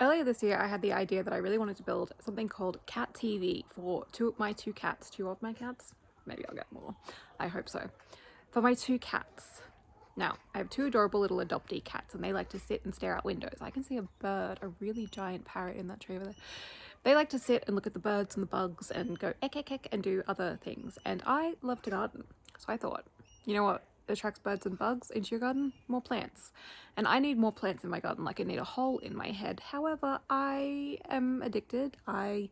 Earlier this year, I had the idea that I really wanted to build something called Cat TV for two of my cats. Maybe I'll get more. I hope so. For my two cats. Now, I have two adorable little adoptee cats, and they like to sit and stare out windows. I can see a bird, a really giant parrot in that tree over there. They like to sit and look at the birds and the bugs and go ek ek ek and do other things. And I love to garden. So I thought, you know what attracts birds and bugs into your garden? More plants. And I need more plants in my garden, like I need a hole in my head. However, I am addicted. I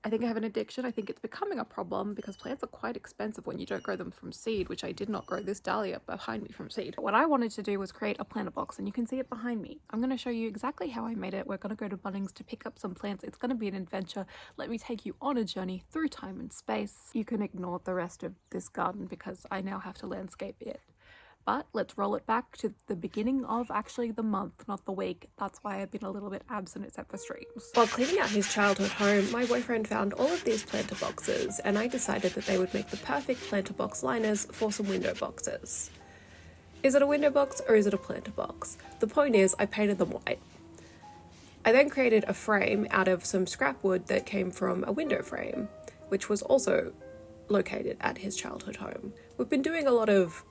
think I have an addiction. I think it's becoming a problem because plants are quite expensive when you don't grow them from seed, which I did not grow this dahlia behind me from seed. What I wanted to do was create a planter box, and you can see it behind me. I'm going to show you exactly how I made it. We're going to go to Bunnings to pick up some plants. It's going to be an adventure. Let me take you on a journey through time and space. You can ignore the rest of this garden because I now have to landscape it. But let's roll it back to the beginning of actually the month, not the week. That's why I've been a little bit absent except for streams. While cleaning out his childhood home, my boyfriend found all of these planter boxes, and I decided that they would make the perfect planter box liners for some window boxes. Is it a window box or is it a planter box? The point is, I painted them white. I then created a frame out of some scrap wood that came from a window frame, which was also located at his childhood home. We've been doing a lot of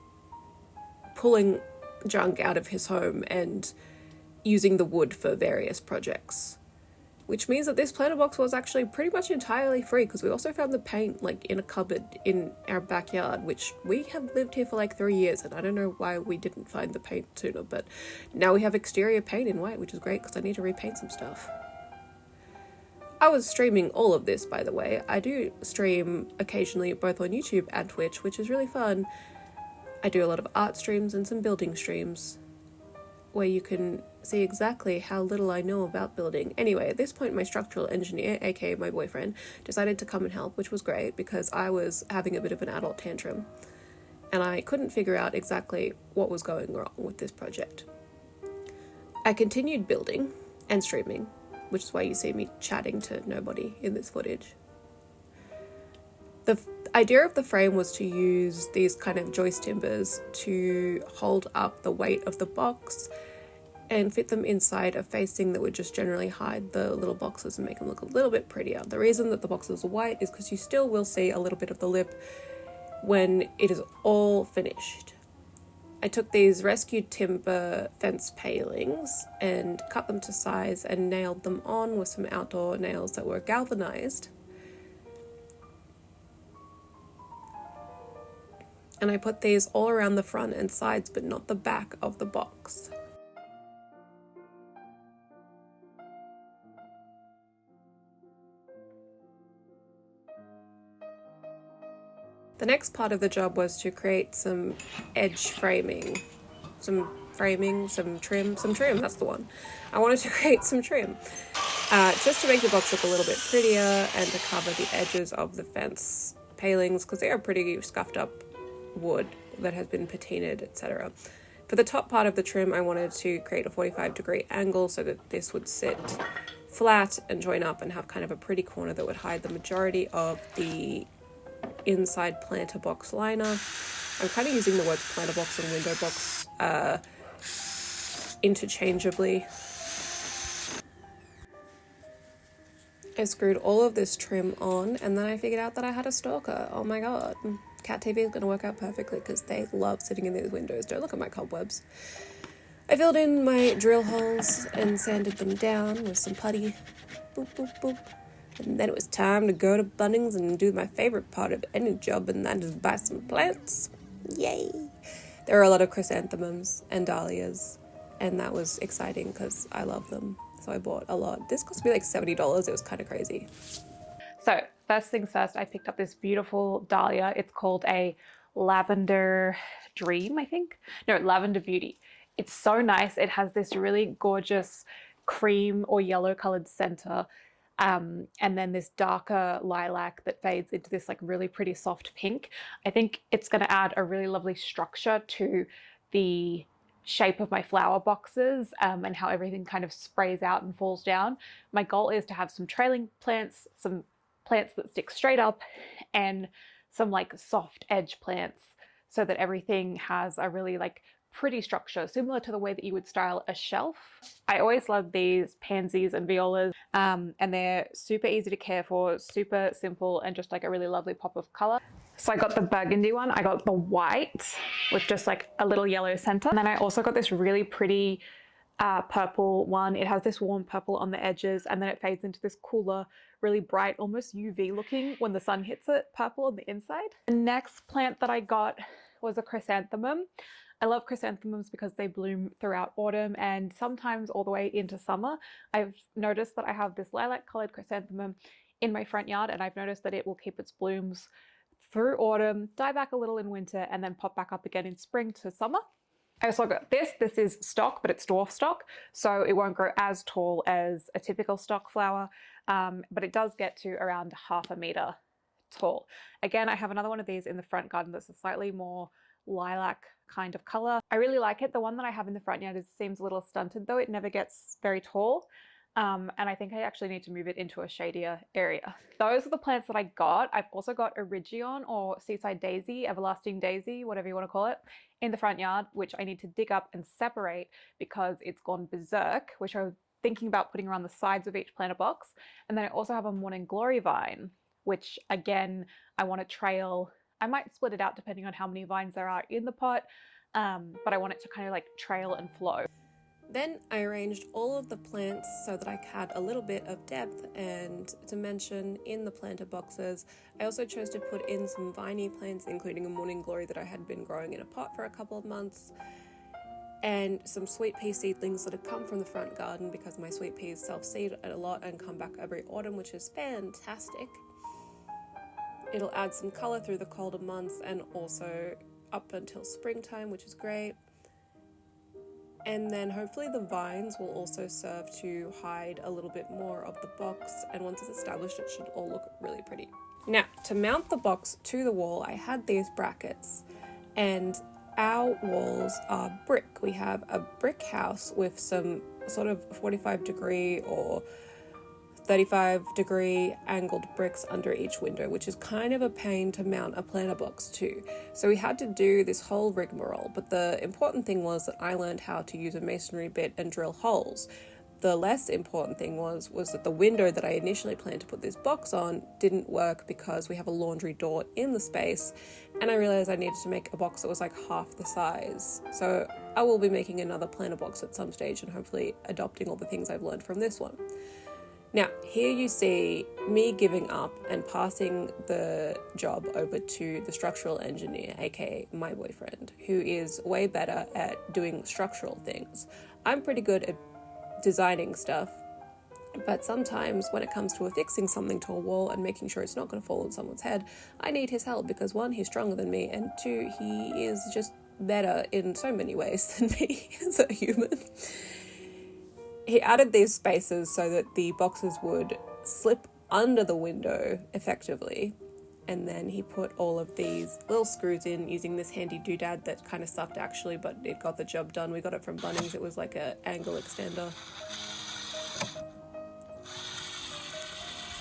pulling junk out of his home and using the wood for various projects, which means that this planter box was actually pretty much entirely free because we also found the paint like in a cupboard in our backyard, which we have lived here for like 3 years, and I don't know why we didn't find the paint sooner, but now we have exterior paint in white, which is great because I need to repaint some stuff. I was streaming all of this, by the way. I do stream occasionally both on YouTube and Twitch, which is really fun. I do a lot of art streams and some building streams where you can see exactly how little I know about building. Anyway, at this point, my structural engineer, aka my boyfriend, decided to come and help, which was great because I was having a bit of an adult tantrum and I couldn't figure out exactly what was going wrong with this project. I continued building and streaming, which is why you see me chatting to nobody in this footage. The idea of the frame was to use these kind of joist timbers to hold up the weight of the box and fit them inside a facing that would just generally hide the little boxes and make them look a little bit prettier. The reason that the boxes are white is because you still will see a little bit of the lip when it is all finished. I took these rescued timber fence palings and cut them to size and nailed them on with some outdoor nails that were galvanized. And I put these all around the front and sides, but not the back of the box. The next part of the job was to create some edge framing. Some trim, that's the one. I wanted to create some trim. Just to make the box look a little bit prettier and to cover the edges of the fence palings, because they are pretty scuffed up wood that has been patinaed, etc. For the top part of the trim, I wanted to create a 45-degree angle so that this would sit flat and join up and have kind of a pretty corner that would hide the majority of the inside planter box liner. I'm kind of using the words planter box and window box interchangeably. I screwed all of this trim on, and then I figured out that I had a stalker. Oh my god. Cat TV is going to work out perfectly because they love sitting in these windows. Don't look at my cobwebs. I filled in my drill holes and sanded them down with some putty. Boop, boop, boop. And then it was time to go to Bunnings and do my favorite part of any job, and that is buy some plants. Yay! There are a lot of chrysanthemums and dahlias, and that was exciting because I love them. So I bought a lot. This cost me like $70. It was kind of crazy. So first things first, I picked up this beautiful dahlia. It's called a Lavender Dream, I think. No, Lavender Beauty. It's so nice. It has this really gorgeous cream or yellow colored center. And then this darker lilac that fades into this like really pretty soft pink. I think it's going to add a really lovely structure to the shape of my flower boxes and how everything kind of sprays out and falls down. My goal is to have some trailing plants, some plants that stick straight up, and some like soft edge plants so that everything has a really like pretty structure, similar to the way that you would style a shelf. I always love these pansies and violas, and they're super easy to care for, super simple, and just like a really lovely pop of color. So I got the burgundy one, I got the white with just like a little yellow center. And then I also got this really pretty purple one. It has this warm purple on the edges, and then it fades into this cooler, really bright, almost UV looking when the sun hits it, purple on the inside. The next plant that I got was a chrysanthemum. I love chrysanthemums because they bloom throughout autumn and sometimes all the way into summer. I've noticed that I have this lilac colored chrysanthemum in my front yard, and I've noticed that it will keep its blooms through autumn, die back a little in winter, and then pop back up again in spring to summer. I also got this. This is stock, but it's dwarf stock, so it won't grow as tall as a typical stock flower, but it does get to around 1/2 meter tall. Again, I have another one of these in the front garden that's a slightly more lilac kind of color. I really like it. The one that I have in the front yard seems a little stunted though. It never gets very tall. And I think I actually need to move it into a shadier area. Those are the plants that I got. I've also got Erigeon or seaside daisy, everlasting daisy, whatever you want to call it, in the front yard, which I need to dig up and separate because it's gone berserk, which I'm thinking about putting around the sides of each planter box. And then I also have a morning glory vine, which again, I want to trail. I might split it out depending on how many vines there are in the pot, but I want it to kind of like trail and flow. Then I arranged all of the plants so that I had a little bit of depth and dimension in the planter boxes. I also chose to put in some viney plants, including a morning glory that I had been growing in a pot for a couple of months, and some sweet pea seedlings that had come from the front garden because my sweet peas self-seed a lot and come back every autumn, which is fantastic. It'll add some colour through the colder months and also up until springtime, which is great. And then hopefully the vines will also serve to hide a little bit more of the box, and once it's established it should all look really pretty. Now, to mount the box to the wall, I had these brackets, and our walls are brick. We have a brick house with some sort of 45-degree or 35-degree angled bricks under each window, which is kind of a pain to mount a planter box to. So we had to do this whole rigmarole, but the important thing was that I learned how to use a masonry bit and drill holes. The less important thing was that the window that I initially planned to put this box on didn't work because we have a laundry door in the space, and I realized I needed to make a box that was like half the size. So I will be making another planter box at some stage and hopefully adopting all the things I've learned from this one. Now, here you see me giving up and passing the job over to the structural engineer, aka my boyfriend, who is way better at doing structural things. I'm pretty good at designing stuff, but sometimes when it comes to affixing something to a wall and making sure it's not going to fall on someone's head, I need his help because 1, he's stronger than me, and 2, he is just better in so many ways than me as a human. He added these spaces so that the boxes would slip under the window effectively, and then he put all of these little screws in using this handy doodad that kind of sucked actually, but it got the job done. We got it from Bunnings. It was like an angle extender.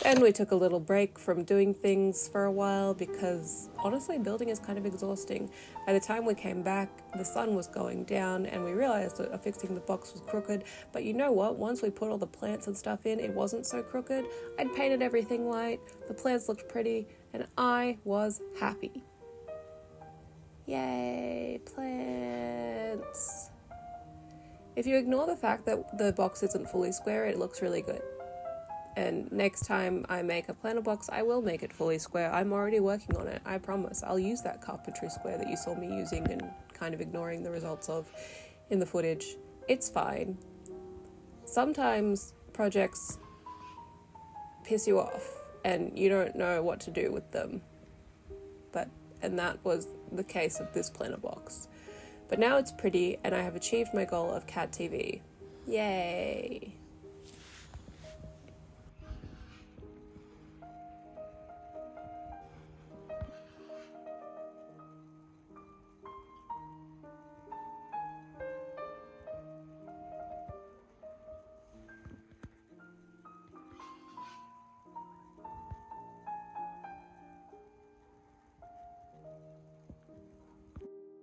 Then we took a little break from doing things for a while because honestly building is kind of exhausting. By the time we came back, the sun was going down and we realized that affixing the box was crooked, but you know what, once we put all the plants and stuff in, it wasn't so crooked. I'd painted everything white, the plants looked pretty, and I was happy. Yay, plants! If you ignore the fact that the box isn't fully square, it looks really good. And next time I make a planter box, I will make it fully square. I'm already working on it, I promise. I'll use that carpentry square that you saw me using and kind of ignoring the results of in the footage. It's fine. Sometimes projects piss you off and you don't know what to do with them. And that was the case of this planter box. But now it's pretty and I have achieved my goal of Cat TV. Yay!